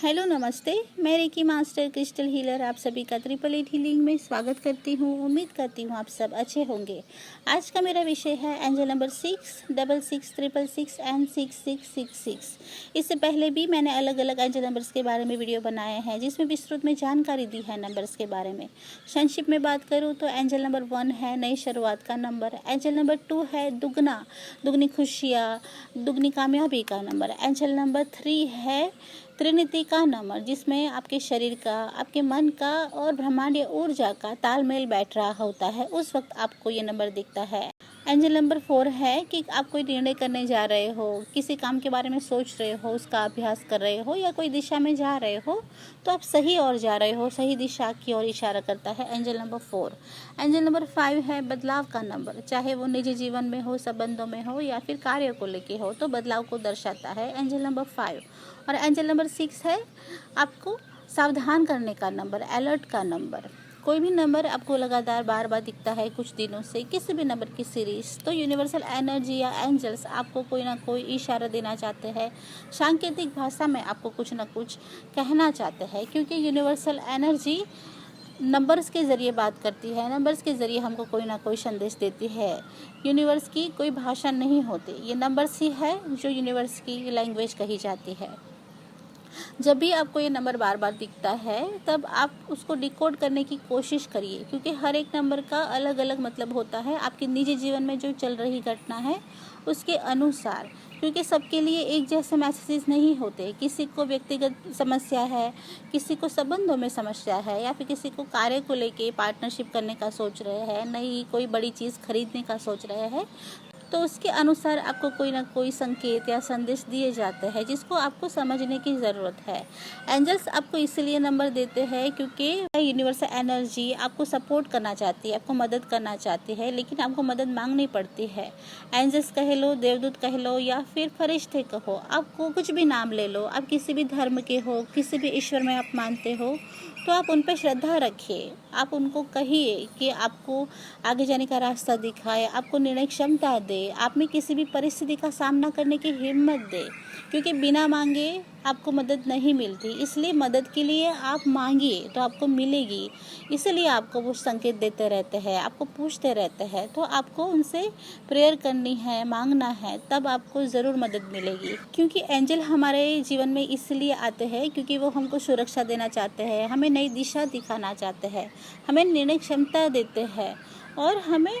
Hello नमस्ते, मैं reiki master crystal healer आप सभी का 888 हीलिंग में स्वागत करती हूँ। उम्मीद करती हूँ आप सब अच्छे होंगे। आज का मेरा विषय है एंजल नंबर 6, 66, 666 एंड 6666। इससे पहले भी मैंने अलग अलग एंजल नंबर्स के बारे में वीडियो बनाए हैं जिसमें विस्तृत में जानकारी दी है नंबर्स के बारे में। संक्षिप्त में बात करूँ तो एंजल नंबर 1 है नई शुरुआत का नंबर। एंजल नंबर 2 है दुगनी खुशियाँ, दुगनी कामयाबी का नंबर। एंजल नंबर 3 है त्रिनिधि का नंबर, जिसमें आपके शरीर का, आपके मन का और ब्रह्मांडीय ऊर्जा का तालमेल बैठ रहा होता है। उस वक्त आपको ये नंबर दिखता है। एंजल नंबर 4 है कि आप कोई निर्णय करने जा रहे हो, किसी काम के बारे में सोच रहे हो, उसका अभ्यास कर रहे हो या कोई दिशा में जा रहे हो तो आप सही ओर जा रहे हो, सही दिशा की ओर इशारा करता है एंजल नंबर 4। एंजल नंबर 5 है बदलाव का नंबर, चाहे वो निजी जीवन में हो, संबंधों में हो या फिर कार्य को लेके हो, तो बदलाव को दर्शाता है एंजल नंबर 5। और एंजल नंबर 6 है आपको सावधान करने का नंबर, अलर्ट का नंबर। कोई भी नंबर आपको लगातार बार बार दिखता है कुछ दिनों से, किसी भी नंबर की सीरीज, तो यूनिवर्सल एनर्जी या एंजल्स आपको कोई ना कोई इशारा देना चाहते हैं, सांकेतिक भाषा में आपको कुछ ना कुछ कहना चाहते हैं, क्योंकि यूनिवर्सल एनर्जी नंबर्स के ज़रिए बात करती है, नंबर्स के ज़रिए हमको कोई ना कोई संदेश देती है। यूनिवर्स की कोई भाषा नहीं होती, ये नंबर्स ही है जो यूनिवर्स की लैंग्वेज कही जाती है। जब भी आपको ये नंबर बार बार दिखता है तब आप उसको डिकोड करने की कोशिश करिए, क्योंकि हर एक नंबर का अलग अलग मतलब होता है आपके निजी जीवन में जो चल रही घटना है उसके अनुसार, क्योंकि सबके लिए एक जैसे मैसेजेस नहीं होते। किसी को व्यक्तिगत समस्या है, किसी को संबंधों में समस्या है, या फिर किसी को कार्य को लेके पार्टनरशिप करने का सोच रहे हैं, नई कोई बड़ी चीज़ खरीदने का सोच रहे हैं, तो उसके अनुसार आपको कोई ना कोई संकेत या संदेश दिए जाते हैं जिसको आपको समझने की ज़रूरत है। एंजल्स आपको इसलिए नंबर देते हैं क्योंकि यूनिवर्सल एनर्जी आपको सपोर्ट करना चाहती है, आपको मदद करना चाहती है, लेकिन आपको मदद मांगनी पड़ती है। एंजल्स कह लो, देवदूत कह लो या फिर फरिश्ते कहो, आपको कुछ भी नाम ले लो, आप किसी भी धर्म के हो, किसी भी ईश्वर में आप मानते हो, तो आप उन पर श्रद्धा रखिए। आप उनको कहिए कि आपको आगे जाने का रास्ता दिखाए, आपको निर्णय क्षमता दे, आप में किसी भी परिस्थिति का सामना करने की हिम्मत दे, क्योंकि बिना मांगे आपको मदद नहीं मिलती। इसलिए मदद के लिए आप मांगिए तो आपको मिलेगी। इसलिए आपको वो संकेत देते रहते हैं, आपको पूछते रहते हैं, तो आपको उनसे प्रेयर करनी है, मांगना है, तब आपको ज़रूर मदद मिलेगी। क्योंकि एंजल हमारे जीवन में इसलिए आते हैं क्योंकि वो हमको सुरक्षा देना चाहते हैं, हमें नई दिशा दिखाना चाहते हैं, हमें निर्णय क्षमता देते हैं और हमें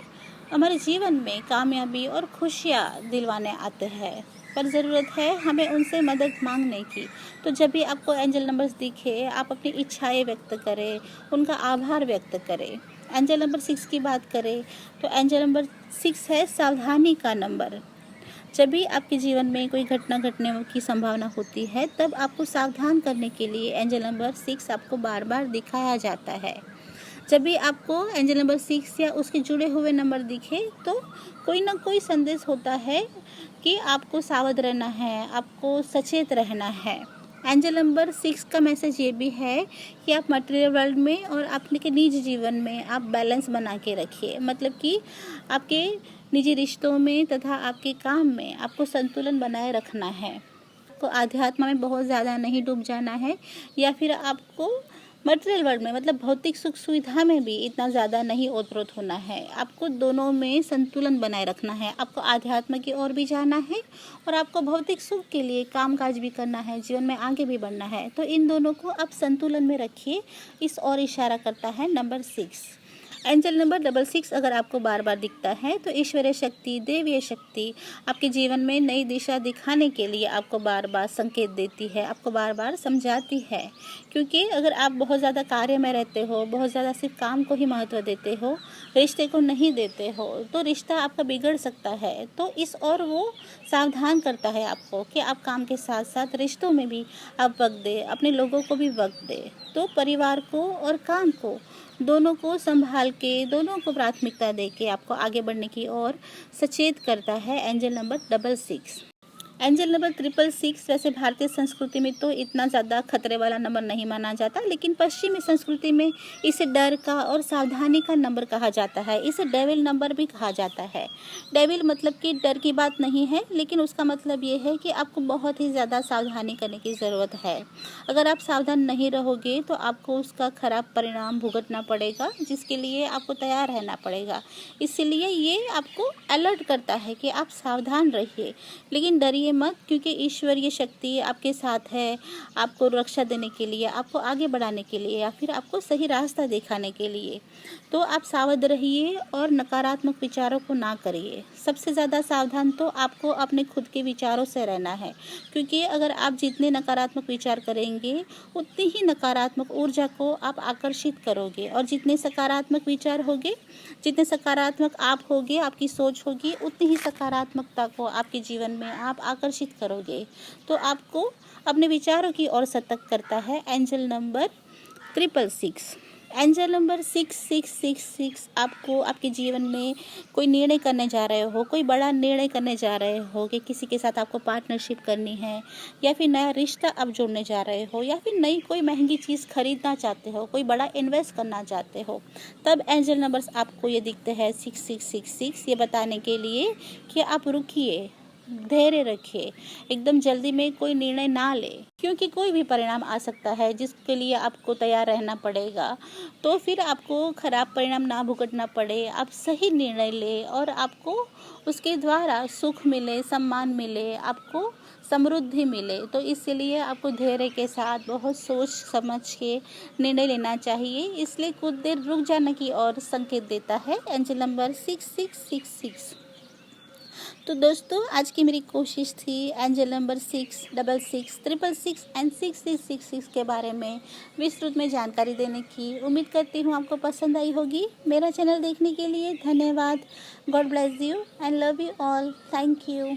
हमारे जीवन में कामयाबी और खुशियाँ दिलवाने आते हैं। पर ज़रूरत है हमें उनसे मदद मांगने की। तो जब भी आपको एंजल नंबर्स दिखे, आप अपनी इच्छाएं व्यक्त करें, उनका आभार व्यक्त करें। एंजल नंबर 6 की बात करें तो एंजल नंबर 6 है सावधानी का नंबर। जब भी आपके जीवन में कोई घटना घटने की संभावना होती है तब आपको सावधान करने के लिए एंजल नंबर 6 आपको बार बार दिखाया जाता है। जब भी आपको एंजल नंबर 6 या उसके जुड़े हुए नंबर दिखे तो कोई ना कोई संदेश होता है कि आपको सावध रहना है, आपको सचेत रहना है। एंजल नंबर 6 का मैसेज ये भी है कि आप मटेरियल वर्ल्ड में और आपके निजी जीवन में आप बैलेंस बना के रखिए। मतलब कि आपके निजी रिश्तों में तथा आपके काम में आपको संतुलन बनाए रखना है। आपको आध्यात्म में बहुत ज़्यादा नहीं डूब जाना है, या फिर आपको मटेरियल वर्ल्ड में मतलब भौतिक सुख सुविधा में भी इतना ज़्यादा नहीं ओतप्रोत होना है। आपको दोनों में संतुलन बनाए रखना है। आपको आध्यात्म की ओर भी जाना है और आपको भौतिक सुख के लिए कामकाज भी करना है, जीवन में आगे भी बढ़ना है। तो इन दोनों को आप संतुलन में रखिए। इस ओर इशारा करता है नंबर 6। एंजल नंबर 66 अगर आपको बार बार दिखता है तो ईश्वरीय शक्ति, देवीय शक्ति आपके जीवन में नई दिशा दिखाने के लिए आपको बार बार संकेत देती है, आपको बार बार समझाती है। क्योंकि अगर आप बहुत ज़्यादा कार्य में रहते हो, बहुत ज़्यादा सिर्फ काम को ही महत्व देते हो, रिश्ते को नहीं देते हो, तो रिश्ता आपका बिगड़ सकता है। तो इस और वो सावधान करता है आपको कि आप काम के साथ साथ रिश्तों में भी आप वक्त दें, अपने लोगों को भी वक्त दें। तो परिवार को और काम को दोनों को संभाल के, दोनों को प्राथमिकता दे के आपको आगे बढ़ने की ओर सचेत करता है एंजल नंबर 66। एंजल नंबर 666 वैसे भारतीय संस्कृति में तो इतना ज़्यादा खतरे वाला नंबर नहीं माना जाता, लेकिन पश्चिमी संस्कृति में इसे डर का और सावधानी का नंबर कहा जाता है। इसे डेविल नंबर भी कहा जाता है। डेविल मतलब कि डर की बात नहीं है, लेकिन उसका मतलब ये है कि आपको बहुत ही ज़्यादा सावधानी करने की ज़रूरत है। अगर आप सावधान नहीं रहोगे तो आपको उसका खराब परिणाम भुगतना पड़ेगा, जिसके लिए आपको तैयार रहना पड़ेगा। इसलिए ये आपको अलर्ट करता है कि आप सावधान रहिए, लेकिन डरिए मत, क्योंकि ईश्वरीय शक्ति आपके साथ है, आपको रक्षा देने के लिए, आपको आगे बढ़ाने के लिए, या फिर आपको सही रास्ता दिखाने के लिए। तो आप सावध रहिए और नकारात्मक विचारों को ना करिए। सबसे ज़्यादा सावधान तो आपको अपने खुद के विचारों से रहना है, क्योंकि अगर आप जितने नकारात्मक विचार करेंगे उतनी ही नकारात्मक ऊर्जा को आप आकर्षित करोगे, और जितने सकारात्मक विचार होंगे, जितने सकारात्मक आप होगे, आपकी सोच होगी, उतनी ही सकारात्मकता को आपके जीवन में आप आकर्षित करोगे। तो आपको अपने विचारों की ओर सतर्क करता है एंजल नंबर 666। एंजल नंबर 6666 आपको आपके जीवन में कोई निर्णय करने जा रहे हो, कोई बड़ा निर्णय करने जा रहे हो कि किसी के साथ आपको पार्टनरशिप करनी है, या फिर नया रिश्ता आप जोड़ने जा रहे हो, या फिर नई कोई महंगी चीज़ खरीदना चाहते हो, कोई बड़ा इन्वेस्ट करना चाहते हो, तब एंजल नंबर्स आपको ये दिखते हैं 6666, ये बताने के लिए कि आप रुकिए, धैर्य रखिए, एकदम जल्दी में कोई निर्णय ना ले, क्योंकि कोई भी परिणाम आ सकता है जिसके लिए आपको तैयार रहना पड़ेगा। तो फिर आपको खराब परिणाम ना भुगतना पड़े, आप सही निर्णय ले और आपको उसके द्वारा सुख मिले, सम्मान मिले, आपको समृद्धि मिले। तो इसलिए आपको धैर्य के साथ बहुत सोच समझ के निर्णय लेना चाहिए। इसलिए कुछ देर रुक जाने की ओर संकेत देता है एंजल नंबर 6666। तो दोस्तों, आज की मेरी कोशिश थी एंजल नंबर 666, 666 एंड 6666 के बारे में विस्तृत में जानकारी देने की। उम्मीद करती हूँ आपको पसंद आई होगी। मेरा चैनल देखने के लिए धन्यवाद। God bless you and love you all. Thank you.